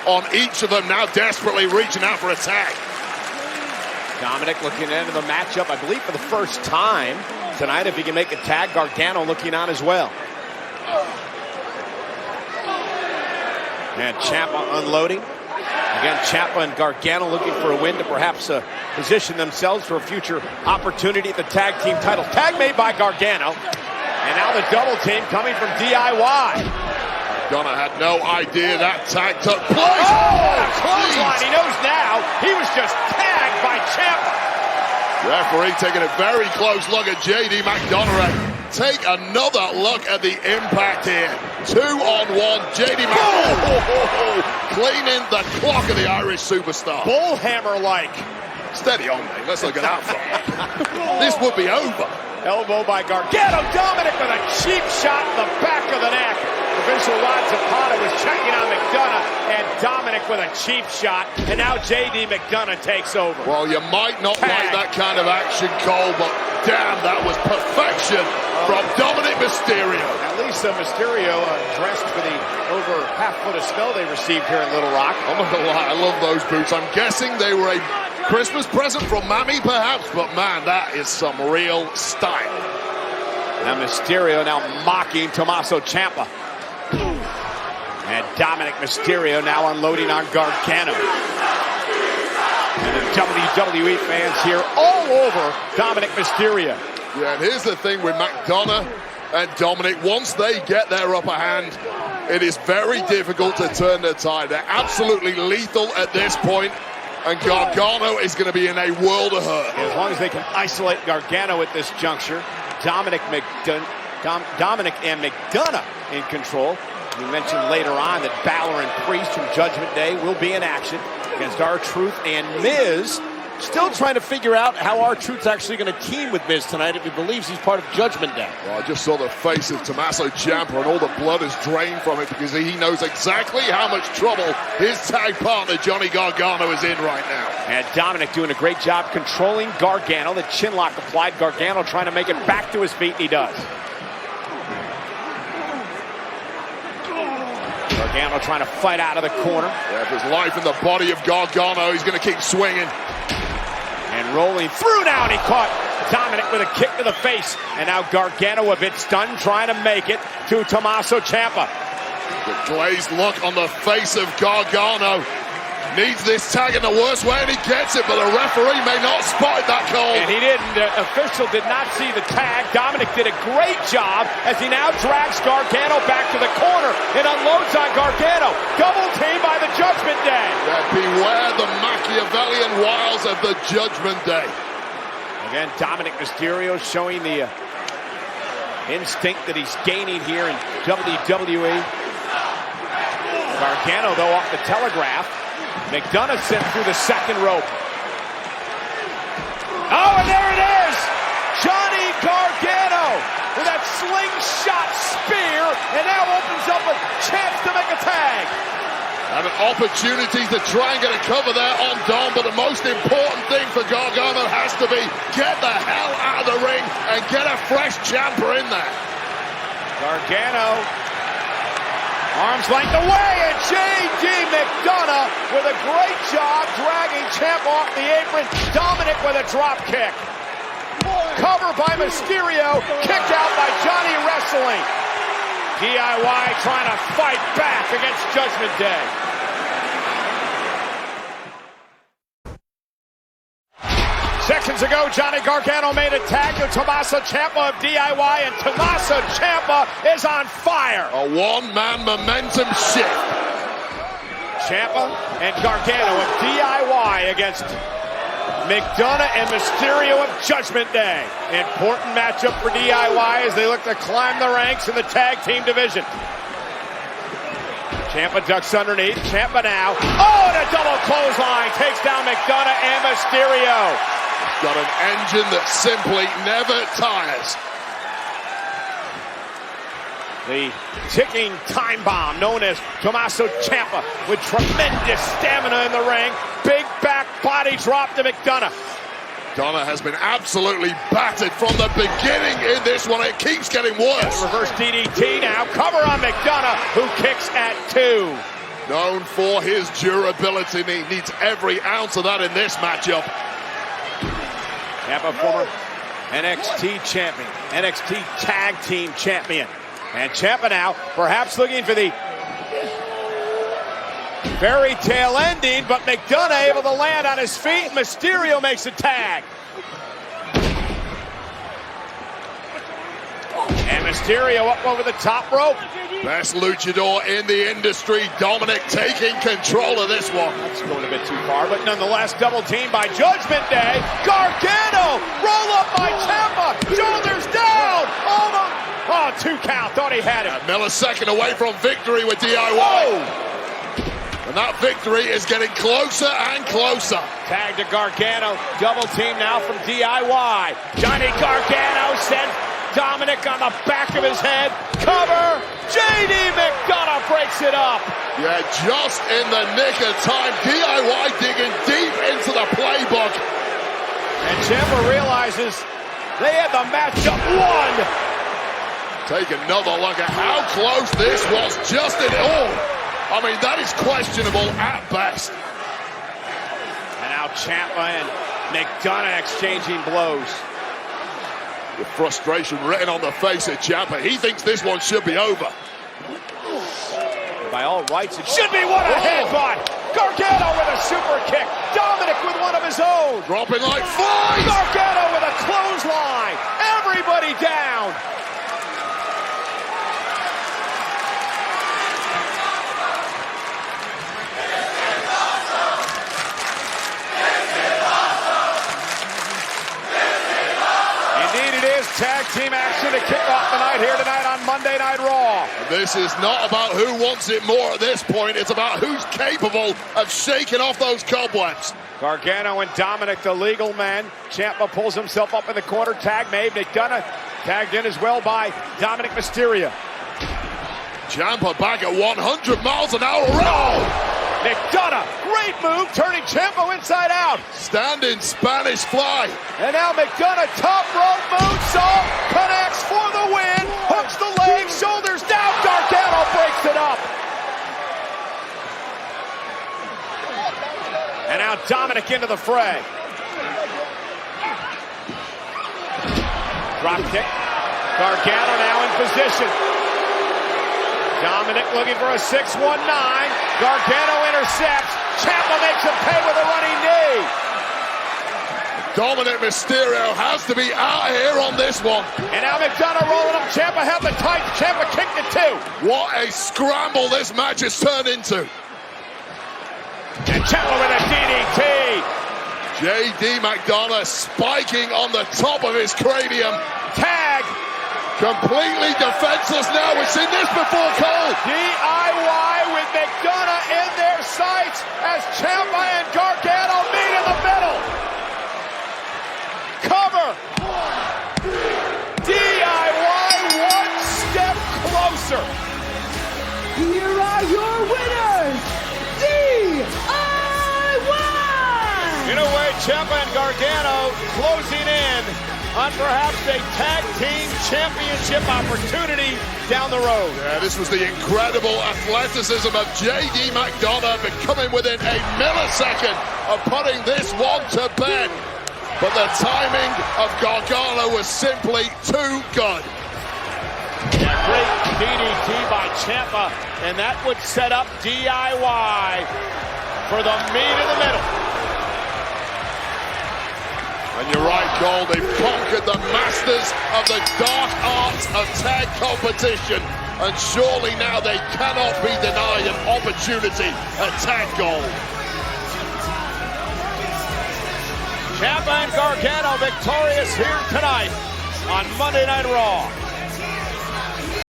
on each of them, now desperately reaching out for a tag. Dominic looking into the matchup, I believe, for the first time tonight. If he can make a tag, Gargano looking on as well. And Ciampa unloading. Again, Ciampa and Gargano looking for a win to perhaps position themselves for a future opportunity at the tag team titles. Tag made by Gargano. And now the double team coming from DIY. Gargano had no idea that tag took place. Oh, a clothesline. He knows now. He was just tagged by Ciampa. Referee taking a very close look at JD McDonagh. Take another look at the impact here. 2-on-1. JD McDonagh cleaning the clock of the Irish superstar. Bullhammer-like. Steady on, mate. Let's look at that front. This would be over. Elbow by Gargano. Dominic with a cheap shot in the back of the neck. Official Rod Zapata was checking on McDonagh, and Dominic with a cheap shot, and now JD McDonagh takes over. Well, you might not like that kind of action, Cole, but damn, that was perfection from Dominic Mysterio. At least Mysterio dressed for the over half-foot of snow they received here in Little Rock. I'm not gonna lie, I love those boots. I'm guessing they were a Christmas present from Mammy, perhaps, but man, that is some real style. Now Mysterio now mocking Tommaso Ciampa. And Dominic Mysterio now unloading on Gargano. And the WWE fans here all over Dominic Mysterio. Yeah, and here's the thing with McDonagh and Dominic. Once they get their upper hand, it is very difficult to turn the tide. They're absolutely lethal at this point, and Gargano is going to be in a world of hurt. As long as they can isolate Gargano at this juncture, Dominic and McDonagh in control. We mentioned later on that Balor and Priest from Judgment Day will be in action against R-Truth and Miz. Still trying to figure out how R-Truth's actually going to team with Miz tonight if he believes he's part of Judgment Day. Well, I just saw the face of Tommaso Ciampa, and all the blood is drained from it because he knows exactly how much trouble his tag partner Johnny Gargano is in right now. And Dominic doing a great job controlling Gargano. The chin lock applied. Gargano trying to make it back to his feet, and he does. Gargano trying to fight out of the corner. Yeah, if there's life in the body of Gargano, he's going to keep swinging. And rolling through now, and he caught Dominic with a kick to the face. And now Gargano a bit stunned, trying to make it to Tommaso Ciampa. The glazed look on the face of Gargano. Needs this tag in the worst way, and he gets it, but the referee may not spot that call. And he didn't. The official did not see the tag. Dominic did a great job as he now drags Gargano back to the corner and unloads on Gargano. Double team by the Judgment Day. Yeah, beware the Machiavellian wiles of the Judgment Day. Again, Dominic Mysterio showing the instinct that he's gaining here in WWE. Gargano, though, off the telegraph. McDonagh sent through the second rope. Oh, and there it is! Johnny Gargano with that slingshot spear, and now opens up a chance to make a tag. And an opportunity to try and get a cover there on Dom, but the most important thing for Gargano has to be get the hell out of the ring and get a fresh Ciampa in there. Gargano, arms length away, and J.D. McDonagh with a great job dragging Ciampa off the apron. Dominic with a drop kick. Cover by Mysterio, kicked out by Johnny Wrestling. DIY trying to fight back against Judgment Day. Seconds ago, Johnny Gargano made a tag to Tommaso Ciampa of DIY, and Tommaso Ciampa is on fire. A one-man momentum shift. Ciampa and Gargano of DIY against McDonagh and Mysterio of Judgment Day. Important matchup for DIY as they look to climb the ranks in the tag team division. Ciampa ducks underneath. Ciampa now. Oh, and a double clothesline takes down McDonagh and Mysterio. Got an engine that simply never tires. The ticking time bomb known as Tommaso Ciampa with tremendous stamina in the ring. Big back body drop to McDonagh. McDonagh has been absolutely battered from the beginning in this one. It keeps getting worse. Reverse DDT now. Cover on McDonagh, who kicks at 2. Known for his durability, and he needs every ounce of that in this matchup. Ciampa, former NXT champion, NXT Tag Team champion. And Ciampa now perhaps looking for the fairy tale ending, but McDonagh able to land on his feet. Mysterio makes a tag. And Mysterio up over the top rope. Best luchador in the industry. Dominic taking control of this one. That's going a bit too far, but nonetheless double teamed by Judgment Day. Gargano, roll up by Ciampa, shoulders down. Oh, 2 count, thought he had it. A millisecond away from victory with DIY. Whoa. And that victory is getting closer and closer. Tag to Gargano, double team now from DIY. Johnny Gargano sends Dominic on the back of his head. Cover. JD McDonagh breaks it up. Yeah, just in the nick of time. DIY digging deep into the playbook. And Ciampa realizes they had the matchup won. Take another look at how close this was. Just in all. I mean, that is questionable at best. And now Ciampa and McDonagh exchanging blows. With frustration written on the face of Ciampa. He thinks this one should be over. By all rights, it should be. What a headbutt! Gargano with a super kick. Dominic with one of his own. Dropping like flies. Gargano with a clothesline. Everybody down. Tag team action to kick off the night here tonight on Monday Night Raw. This is not about who wants it more at this point. It's about who's capable of shaking off those cobwebs. Gargano and Dominic, the legal men. Ciampa pulls himself up in the corner. Tag made. McDonagh tagged in as well by Dominic Mysterio. Ciampa back at 100 miles an hour. Roll! McDonagh, great move, turning Ciampa inside out. Standing Spanish fly. And now McDonagh, top rope moonsault, connects for the win, hooks the leg, shoulders down, Gargano breaks it up. And now Dominic into the fray. Drop kick, Gargano now in position. Dominic looking for a 6-1-9. Gargano intercepts. Ciampa makes him pay with a running knee. Dominic Mysterio has to be out here on this one. And now McDonagh rolling up. Ciampa held the tight. Ciampa kicked it too. What a scramble this match has turned into. And Ciampa with a DDT. JD McDonagh spiking on the top of his cranium. Tag. Completely defenseless now. We've seen this before, Cole. DIY with McDonagh in their sights as Ciampa and Gargano meet in the middle. Cover. DIY one step closer. Here are your winners, DIY! In a way, Ciampa and Gargano closing in on perhaps a tag team championship opportunity down the road. Yeah, this was the incredible athleticism of JD McDonagh becoming within a millisecond of putting this one to bed. But the timing of Gargano was simply too good. Yeah, great DDT by Ciampa, and that would set up DIY for the meet in the middle. And you're right, Cole, they've conquered the masters of the dark arts of tag competition. And surely now they cannot be denied an opportunity at tag gold. Ciampa and Gargano victorious here tonight on Monday Night Raw.